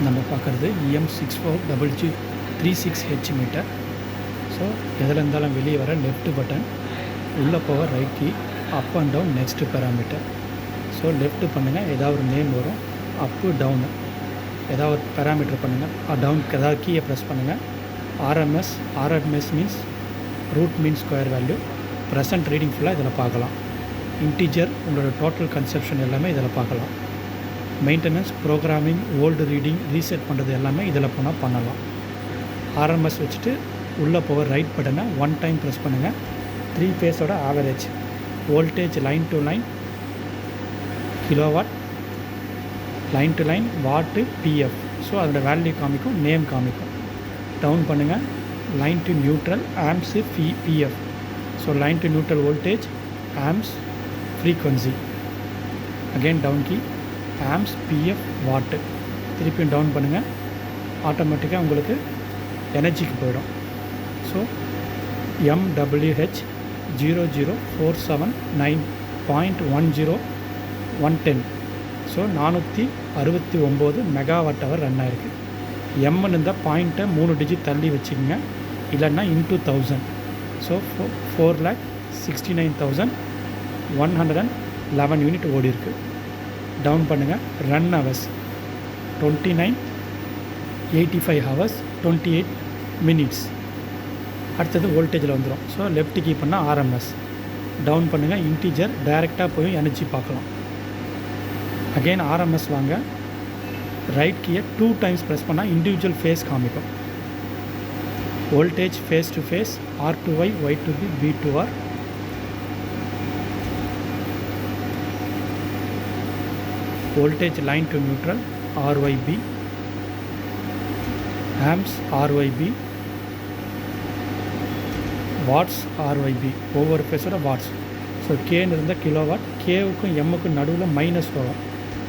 நம்ம பார்க்குறது EM64GG36H metre. So எதில் இருந்தாலும் வெளியே வர லெஃப்ட் பட்டன், உள்ளே போக right key, up and down next parameter. So left பண்ணுங்கள், ஏதாவது ஒரு நேம் வரும். அப்பு டவுனு ஏதாவது ஒரு பேராமீட்டர் பண்ணுங்கள். டவுனுக்கு ஏதாவது கீயை ப்ரெஸ் பண்ணுங்கள். RMS means root mean square value. Present reading ஃபுல்லாக இதில் பார்க்கலாம். இன்டீஜர் உங்களோட டோட்டல் கன்சப்ஷன் எல்லாமே இதில் பார்க்கலாம். Maintenance, programming, old reading, reset பண்ணுறது எல்லாமே இதில் போனால் பண்ணலாம். ஆர்எம்எஸ் வச்சுட்டு உள்ளே போக ரைட் பட்டனை 1 டைம் ப்ரெஸ் பண்ணுங்கள். 3 ஃபேஸோட average voltage line to line kilowatt, line to line watt, PF. So அதோட வேல்யூ காமிக்கும், நேம் காமிக்கும். டவுன் பண்ணுங்கள். Line to neutral amps PF. So line to neutral voltage, amps, frequency. Again down key, amps, PF, watt. திருப்பியும் down பண்ணுங்கள். ஆட்டோமேட்டிக்காக உங்களுக்கு எனர்ஜிக்கு போயிடும். So MWH 00479.10110. So 469 megawatt hour run ஆகிருக்கு. எம்னு இந்த பாயிண்ட்டை 3 டிஜிட் தள்ளி வச்சுக்கோங்க, இல்லைன்னா இன்ட்டு 1000. ஸோ 4,69,111 யூனிட் ஓடி இருக்குது. டவுன் பண்ணுங்கள். Run hours 2985 hours 28 minutes. அடுத்தது வோல்டேஜில் வந்துடும். ஸோ லெஃப்ட் கீ பண்ணால் ஆர்எம்எஸ். டவுன் பண்ணுங்கள். இன்டீஜர் டைரெக்டாக போய் எனர்ஜி பார்க்கலாம். அகெயின் ஆர்எம்எஸ் வாங்க. ரைட் கீயை 2 டைம்ஸ் ப்ரெஸ் பண்ணால் இண்டிவிஜுவல் ஃபேஸ் காமிக்கும். Voltage phase to phase, R2Y, Y2B, B2R. Voltage line to neutral, RYB. Amps, RYB. Watts, RYB. ஒவ்வொரு ஃபேஸோட வாட்ஸ். ஸோ கேன்னு இருந்தால் கிலோவாட். கேவுக்கும் எம்முக்கும் நடுவில் மைனஸ் வரும்.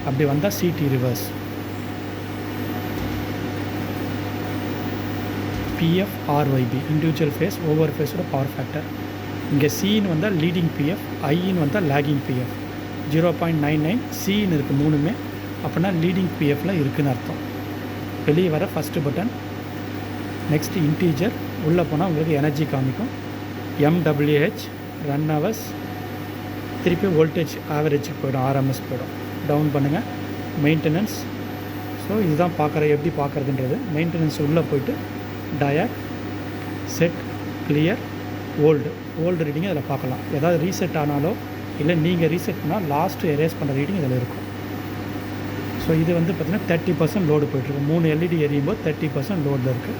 அப்படி வந்தால் CT reverse. PF, RYB individual phase, ஒவ்வொரு ஃபேஸோட பவர் ஃபேக்டர். இங்கே சின்னு வந்தால் லீடிங் பிஎஃப், ஐன்னு வந்தால் லேகிங் பிஎஃப். 0.99 சின்னு இருக்குது மூணுமே. அப்படின்னா லீடிங் பிஎஃப்பில் இருக்குதுன்னு அர்த்தம். வெளியே வர ஃபஸ்ட்டு பட்டன். Next integer. உள்ளே போனால் உங்களுக்கு எனர்ஜி காமிக்கும். MWH run hours. திருப்பி வோல்டேஜ் ஆவரேஜுக்கு போய்டும், ஆர்எம்எஸ் போய்டும். டவுன் பண்ணுங்கள். மெயின்டெனன்ஸ். ஸோ இதுதான் எப்படி பார்க்குறதுன்றது. மெயின்டெனன்ஸ் உள்ளே போய்ட்டு diet, set, clear, old reading அதில் பார்க்கலாம். ஏதாவது ரீசெட் ஆனாலோ இல்லை நீங்கள் ரீசெட் பண்ணால் லாஸ்ட்டு எரேஸ் பண்ணுற ரீடிங் இதில் இருக்கும். ஸோ இது பார்த்திங்கன்னா 30% லோடு போய்ட்டுருக்கு. 3 LED எரியும் போது 30% லோடில் இருக்குது.